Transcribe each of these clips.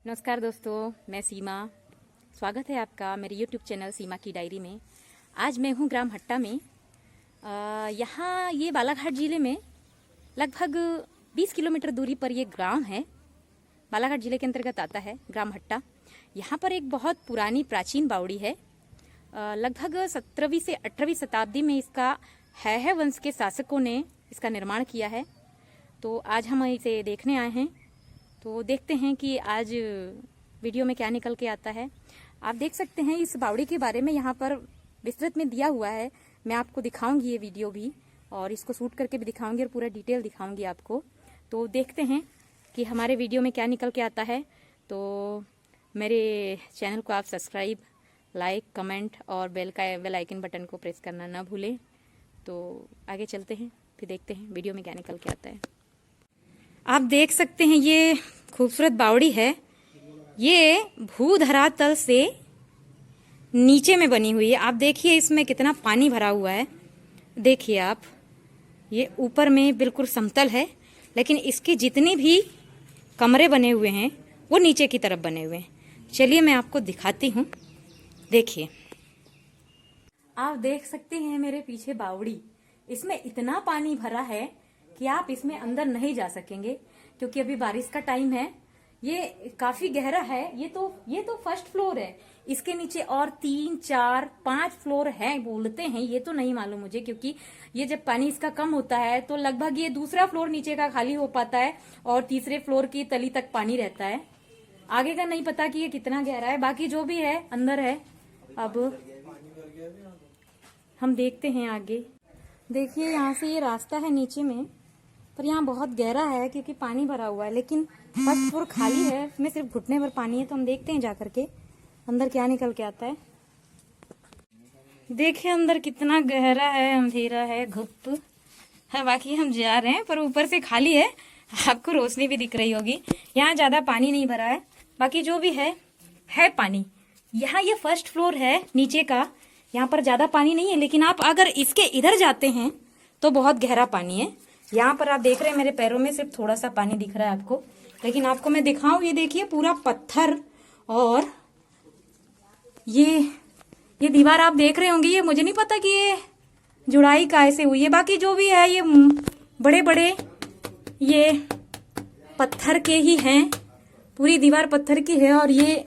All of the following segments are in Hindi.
नमस्कार दोस्तों, मैं सीमा। स्वागत है आपका मेरे YouTube चैनल सीमा की डायरी में। आज मैं हूँ ग्राम हट्टा में। यहाँ ये बालाघाट ज़िले में लगभग 20 किलोमीटर दूरी पर ये ग्राम है। बालाघाट ज़िले के अंतर्गत आता है ग्राम हट्टा। यहाँ पर एक बहुत पुरानी प्राचीन बावड़ी है। लगभग 17वीं से 18वीं शताब्दी में इसका है वंश के शासकों ने इसका निर्माण किया है। तो आज हम इसे देखने आए हैं। तो देखते हैं कि आज वीडियो में क्या निकल के आता है। आप देख सकते हैं इस बावड़ी के बारे में यहाँ पर विस्तृत में दिया हुआ है। मैं आपको दिखाऊंगी ये वीडियो भी, और इसको शूट करके भी दिखाऊंगी और पूरा डिटेल दिखाऊंगी आपको। तो देखते हैं कि हमारे वीडियो में क्या निकल के आता है। तो मेरे चैनल को आप सब्सक्राइब, लाइक, कमेंट और बेल आइकन बटन को प्रेस करना ना भूलें। तो आगे चलते हैं, फिर देखते हैं वीडियो में क्या निकल के आता है। आप देख सकते हैं ये खूबसूरत बावड़ी है। ये भू धरातल से नीचे में बनी हुई है। आप देखिए इसमें कितना पानी भरा हुआ है। देखिए आप, ये ऊपर में बिल्कुल समतल है, लेकिन इसके जितने भी कमरे बने हुए हैं वो नीचे की तरफ बने हुए हैं। चलिए मैं आपको दिखाती हूँ। देखिए, आप देख सकते हैं मेरे पीछे बावड़ी। इसमें इतना पानी भरा है कि आप इसमें अंदर नहीं जा सकेंगे, क्योंकि अभी बारिश का टाइम है। ये काफी गहरा है। ये तो फर्स्ट फ्लोर है। इसके नीचे और 3, 4, 5 फ्लोर है बोलते हैं। ये तो नहीं मालूम मुझे, क्योंकि ये जब पानी इसका कम होता है तो लगभग ये दूसरा फ्लोर नीचे का खाली हो पाता है और तीसरे फ्लोर की तली तक पानी रहता है। आगे का नहीं पता कि ये कितना गहरा है। बाकी जो भी है अंदर है। अब हम देखते हैं आगे। देखिए, यहाँ से ये रास्ता है नीचे में, पर यहाँ बहुत गहरा है क्योंकि पानी भरा हुआ है। लेकिन फर्स्ट फ्लोर खाली है, इसमें सिर्फ घुटने भर पानी है। तो हम देखते हैं जाकर के अंदर क्या निकल के आता है। देखिए अंदर कितना गहरा है, अंधेरा है, गुप्त है। बाकी हम जा रहे हैं, पर ऊपर से खाली है। आपको रोशनी भी दिख रही होगी। यहाँ ज्यादा पानी नहीं भरा है। बाकी जो भी है पानी। यहाँ ये फर्स्ट फ्लोर है नीचे का। यहाँ पर ज्यादा पानी नहीं है, लेकिन आप अगर इसके इधर जाते हैं तो बहुत गहरा पानी है। यहाँ पर आप देख रहे हैं मेरे पैरों में सिर्फ थोड़ा सा पानी दिख रहा है आपको, लेकिन आपको मैं दिखाऊं। ये देखिए पूरा पत्थर, और ये दीवार आप देख रहे होंगे। ये मुझे नहीं पता कि ये जुड़ाई कैसे हुई है। बाकी जो भी है, ये बड़े बड़े ये पत्थर के ही हैं। पूरी दीवार पत्थर की है, और ये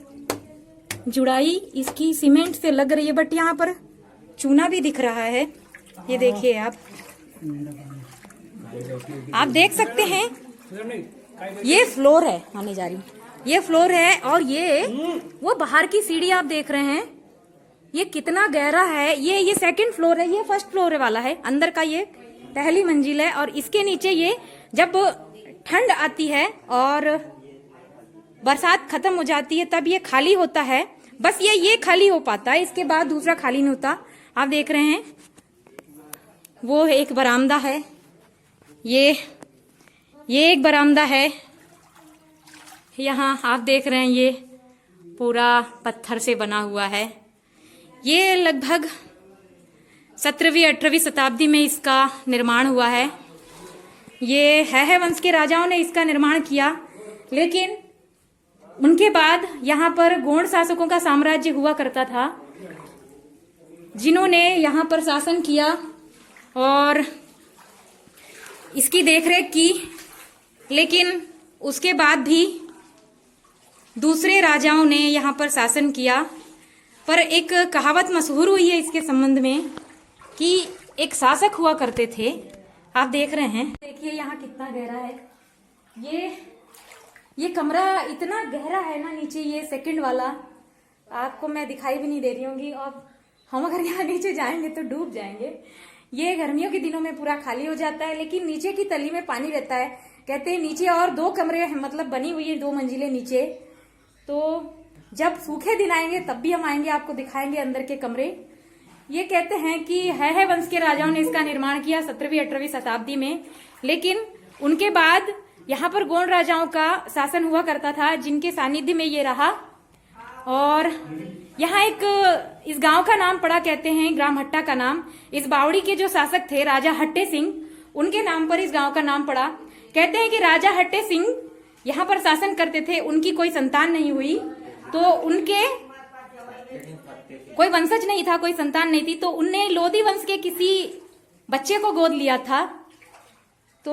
जुड़ाई इसकी सीमेंट से लग रही है। बट यहाँ पर चूना भी दिख रहा है। ये देखिए आप देख सकते हैं ये फ्लोर है। आने जा रही, ये फ्लोर है, और ये वो बाहर की सीढ़ी आप देख रहे हैं। ये कितना गहरा है। ये सेकंड फ्लोर है। ये फर्स्ट फ्लोर वाला है। अंदर का ये पहली मंजिल है, और इसके नीचे ये जब ठंड आती है और बरसात खत्म हो जाती है तब ये खाली होता है। बस ये खाली हो पाता है, इसके बाद दूसरा खाली नहीं होता। आप देख रहे हैं वो एक बरामदा है। ये एक बरामदा है। यहाँ आप देख रहे हैं ये पूरा पत्थर से बना हुआ है। ये लगभग 17वीं 18वीं शताब्दी में इसका निर्माण हुआ है। ये है वंश के राजाओं ने इसका निर्माण किया, लेकिन उनके बाद यहाँ पर गोंड शासकों का साम्राज्य हुआ करता था, जिन्होंने यहाँ पर शासन किया और इसकी देखरेख की। लेकिन उसके बाद भी दूसरे राजाओं ने यहाँ पर शासन किया। पर एक कहावत मशहूर हुई है इसके संबंध में कि एक शासक हुआ करते थे। आप देख रहे हैं, देखिए यहाँ कितना गहरा है। ये कमरा इतना गहरा है ना नीचे। ये सेकंड वाला आपको मैं दिखाई भी नहीं दे रही होंगी, और हम अगर यहाँ नीचे जाएंगे तो डूब जाएंगे। ये गर्मियों के दिनों में पूरा खाली हो जाता है, लेकिन नीचे की तली में पानी रहता है। कहते हैं नीचे और 2 कमरे मतलब बनी हुई है, 2 मंजिलें नीचे। तो जब सूखे दिन आएंगे तब भी हम आएंगे, आपको दिखाएंगे अंदर के कमरे। ये कहते हैं कि है वंश के राजाओं ने इसका निर्माण किया 17वीं 18वीं शताब्दी में। लेकिन उनके बाद यहाँ पर गोंड राजाओं का शासन हुआ करता था, जिनके सानिध्य में ये रहा। और यहाँ इस गांव का नाम पड़ा, कहते हैं ग्राम हट्टा का नाम। इस बावड़ी के जो शासक थे राजा हट्टे सिंह, उनके नाम पर इस गांव का नाम पड़ा। कहते हैं कि राजा हट्टे सिंह यहाँ पर शासन करते थे, उनकी कोई संतान नहीं हुई, तो उनके कोई वंशज नहीं था, कोई संतान नहीं थी, तो उनने लोधी वंश के किसी बच्चे को गोद लिया था। तो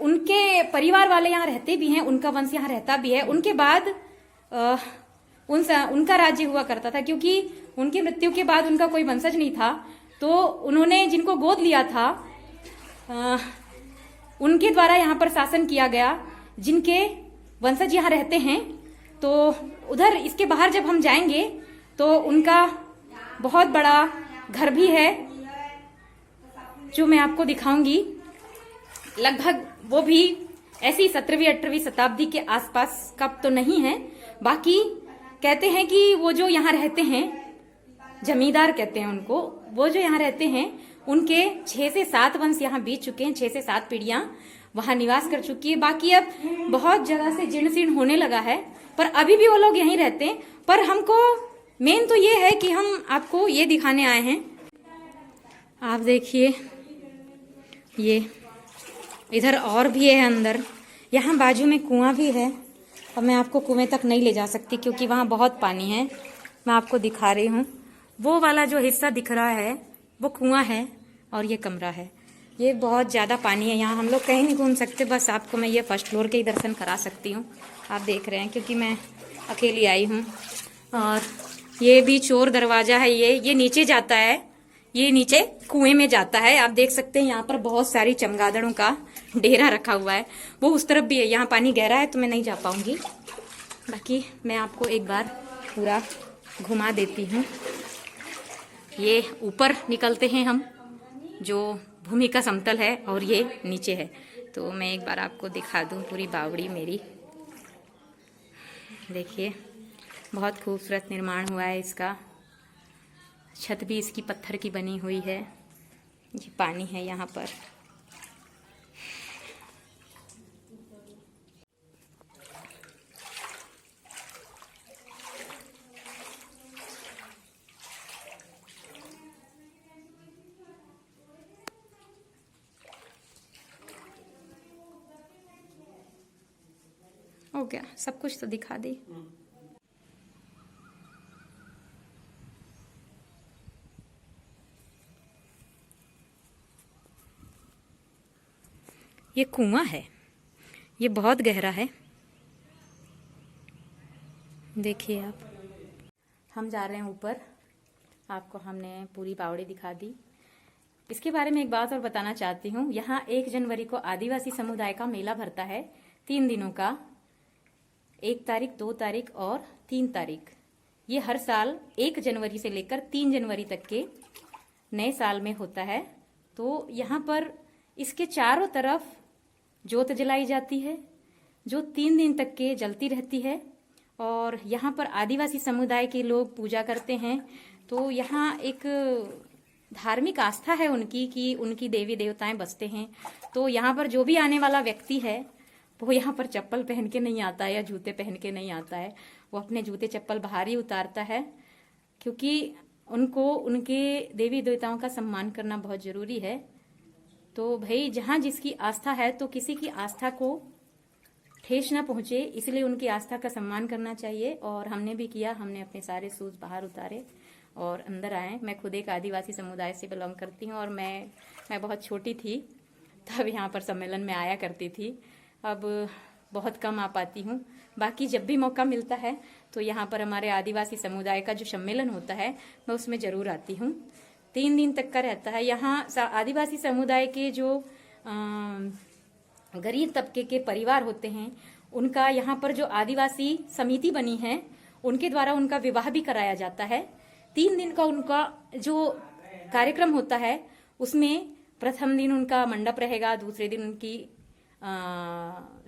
उनके परिवार वाले यहाँ रहते भी हैं, उनका वंश यहाँ रहता भी है। उनके बाद उनका राज्य हुआ करता था, क्योंकि उनकी मृत्यु के बाद उनका कोई वंशज नहीं था। तो उन्होंने जिनको गोद लिया था उनके द्वारा यहाँ पर शासन किया गया। जिनके वंशज यहाँ रहते हैं, तो उधर इसके बाहर जब हम जाएंगे तो उनका बहुत बड़ा घर भी है, जो मैं आपको दिखाऊंगी। लगभग वो भी ऐसी 17वीं 18वीं शताब्दी के आसपास का तो नहीं है। बाकी कहते हैं कि वो जो यहाँ रहते हैं, जमींदार कहते हैं उनको, वो जो यहाँ रहते हैं उनके 6 से 7 वंश यहाँ बीत चुके हैं, 6 से 7 पीढ़ियां वहां निवास कर चुकी है। बाकी अब बहुत जगह से जीर्ण शीर्ण होने लगा है, पर अभी भी वो लोग यहीं रहते हैं। पर हमको मेन तो ये है कि हम आपको ये दिखाने आए हैं। आप देखिए, ये इधर और भी है अंदर, यहाँ बाजू में कुआं भी है, और मैं आपको कुएं तक नहीं ले जा सकती क्योंकि वहाँ बहुत पानी है। मैं आपको दिखा रही हूँ, वो वाला जो हिस्सा दिख रहा है वो कुआं है, और ये कमरा है। ये बहुत ज़्यादा पानी है, यहाँ हम लोग कहीं नहीं घूम सकते। बस आपको मैं ये फर्स्ट फ्लोर के ही दर्शन करा सकती हूँ। आप देख रहे हैं, क्योंकि मैं अकेली आई हूँ। और ये भी चोर दरवाजा है, ये नीचे जाता है, ये नीचे कुएं में जाता है। आप देख सकते हैं यहाँ पर बहुत सारी चमगादड़ों का डेरा रखा हुआ है। वो उस तरफ भी है, यहाँ पानी गहरा है तो मैं नहीं जा पाऊंगी। बाकी मैं आपको एक बार पूरा घुमा देती हूँ। ये ऊपर निकलते हैं हम, जो भूमि का समतल है, और ये नीचे है। तो मैं एक बार आपको दिखा दूँ पूरी बावड़ी मेरी। देखिए, बहुत खूबसूरत निर्माण हुआ है इसका। छत भी इसकी पत्थर की बनी हुई है। ये पानी है यहाँ पर। हो गया, सब कुछ तो दिखा दी। ये कुआं है, ये बहुत गहरा है। देखिए आप, हम जा रहे हैं ऊपर। आपको हमने पूरी बावड़ी दिखा दी। इसके बारे में एक बात और बताना चाहती हूँ। यहाँ 1 जनवरी को आदिवासी समुदाय का मेला भरता है, 3 दिनों का, 1 तारीख, 2 तारीख और 3 तारीख। ये हर साल 1 जनवरी से लेकर 3 जनवरी तक के नए साल में होता है। तो यहाँ पर इसके चारों तरफ जोत जलाई जाती है, जो 3 दिन तक के जलती रहती है। और यहाँ पर आदिवासी समुदाय के लोग पूजा करते हैं। तो यहाँ एक धार्मिक आस्था है उनकी, कि उनकी देवी देवताएं बसते हैं। तो यहाँ पर जो भी आने वाला व्यक्ति है, वो यहाँ पर चप्पल पहन के नहीं आता है या जूते पहन के नहीं आता है। वो अपने जूते चप्पल बाहर ही उतारता है, क्योंकि उनको उनके देवी देवताओं का सम्मान करना बहुत जरूरी है। तो भाई, जहाँ जिसकी आस्था है, तो किसी की आस्था को ठेस ना पहुंचे, इसलिए उनकी आस्था का सम्मान करना चाहिए। और हमने भी किया, हमने अपने सारे शूज बाहर उतारे और अंदर आए। मैं खुद एक आदिवासी समुदाय से बिलोंग करती हूँ, और मैं बहुत छोटी थी तब यहाँ पर सम्मेलन में आया करती थी। अब बहुत कम आ पाती हूँ। बाकी जब भी मौका मिलता है तो यहाँ पर हमारे आदिवासी समुदाय का जो सम्मेलन होता है, मैं उसमें जरूर आती हूँ। 3 दिन तक का रहता है। यहाँ आदिवासी समुदाय के जो गरीब तबके के परिवार होते हैं, उनका यहाँ पर जो आदिवासी समिति बनी है, उनके द्वारा उनका विवाह भी कराया जाता है। 3 दिन का उनका जो कार्यक्रम होता है, उसमें प्रथम दिन उनका मंडप रहेगा, दूसरे दिन उनकी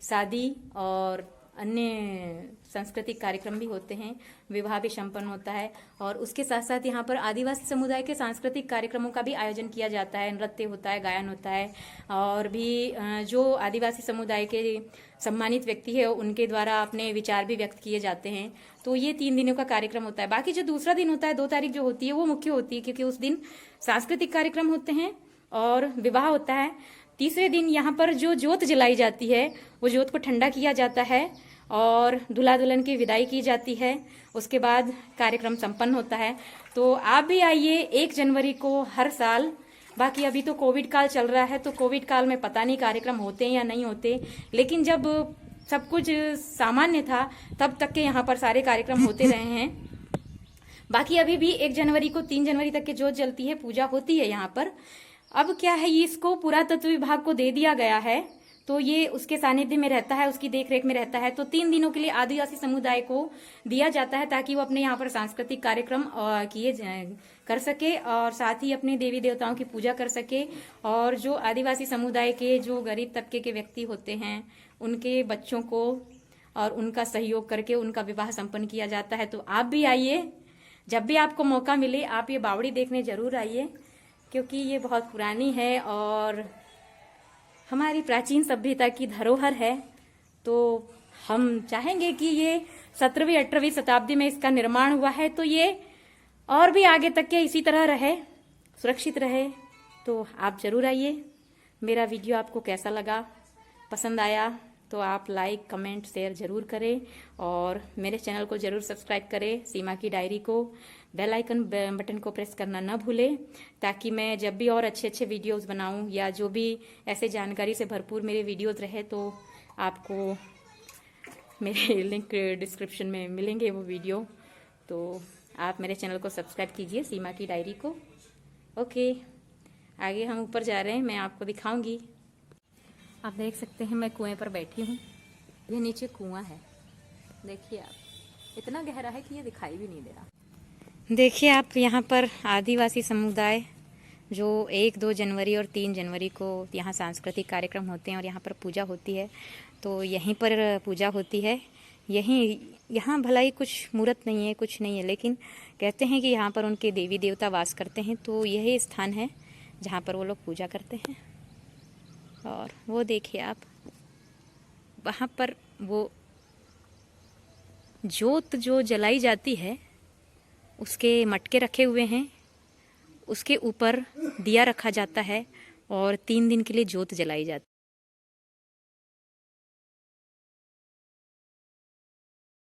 शादी और अन्य सांस्कृतिक कार्यक्रम भी होते हैं, विवाह भी संपन्न होता है। और उसके साथ साथ यहाँ पर आदिवासी समुदाय के सांस्कृतिक कार्यक्रमों का भी आयोजन किया जाता है, नृत्य होता है, गायन होता है, और भी जो आदिवासी समुदाय के सम्मानित व्यक्ति है उनके द्वारा अपने विचार भी व्यक्त किए जाते हैं। तो ये 3 दिनों का कार्यक्रम होता है। बाकी जो दूसरा दिन होता है, 2 तारीख जो होती है, वो मुख्य होती है, क्योंकि उस दिन सांस्कृतिक कार्यक्रम होते हैं और विवाह होता है। तीसरे दिन यहाँ पर जो जोत जलाई जाती है वो जोत को ठंडा किया जाता है और दूल्हा दुल्हन की विदाई की जाती है। उसके बाद कार्यक्रम संपन्न होता है। तो आप भी आइए 1 जनवरी को हर साल। बाकी अभी तो कोविड काल चल रहा है, तो कोविड काल में पता नहीं कार्यक्रम होते हैं या नहीं होते, लेकिन जब सब कुछ सामान्य था तब तक के यहाँ पर सारे कार्यक्रम होते रहे हैं। बाकी अभी भी 1 जनवरी को 3 जनवरी तक के जोत जलती है, पूजा होती है यहाँ पर। अब क्या है, इसको पुरातत्व विभाग को दे दिया गया है, तो ये उसके सानिध्य में रहता है, उसकी देखरेख में रहता है। तो 3 दिनों के लिए आदिवासी समुदाय को दिया जाता है ताकि वो अपने यहाँ पर सांस्कृतिक कार्यक्रम कर सके और साथ ही अपने देवी देवताओं की पूजा कर सके। और जो आदिवासी समुदाय के जो गरीब तबके के व्यक्ति होते हैं उनके बच्चों को और उनका सहयोग करके उनका विवाह संपन्न किया जाता है। तो आप भी आइए, जब भी आपको मौका मिले आप ये बावड़ी देखने जरूर आइए, क्योंकि ये बहुत पुरानी है और हमारी प्राचीन सभ्यता की धरोहर है। तो हम चाहेंगे कि ये 17वीं 18वीं शताब्दी में इसका निर्माण हुआ है, तो ये और भी आगे तक के इसी तरह रहे, सुरक्षित रहे। तो आप जरूर आइए। मेरा वीडियो आपको कैसा लगा, पसंद आया तो आप लाइक कमेंट शेयर जरूर करें और मेरे चैनल को जरूर सब्सक्राइब करें, सीमा की डायरी को। बेल आइकन बटन को प्रेस करना न भूलें, ताकि मैं जब भी और अच्छे अच्छे वीडियोस बनाऊं या जो भी ऐसे जानकारी से भरपूर मेरे वीडियोस रहे तो आपको मेरे लिंक डिस्क्रिप्शन में मिलेंगे वो वीडियो। तो आप मेरे चैनल को सब्सक्राइब कीजिए, सीमा की डायरी को। ओके, आगे हम ऊपर जा रहे हैं, मैं आपको दिखाऊंगी। आप देख सकते हैं मैं कुएं पर बैठी हूँ। ये नीचे कुआं है, देखिए आप, इतना गहरा है कि ये दिखाई भी नहीं दे रहा। देखिए आप, यहाँ पर आदिवासी समुदाय जो 1, 2 जनवरी और 3 जनवरी को यहाँ सांस्कृतिक कार्यक्रम होते हैं और यहाँ पर पूजा होती है, तो यहीं पर पूजा होती है। यहाँ भला ही कुछ मूर्त नहीं है, कुछ नहीं है, लेकिन कहते हैं कि यहाँ पर उनके देवी देवता वास करते हैं, तो यही स्थान है जहाँ पर वो लोग पूजा करते हैं। और वो देखिए आप, वहाँ पर वो जोत जो जलाई जाती है उसके मटके रखे हुए हैं, उसके ऊपर दिया रखा जाता है और 3 दिन के लिए जोत जलाई जाती है।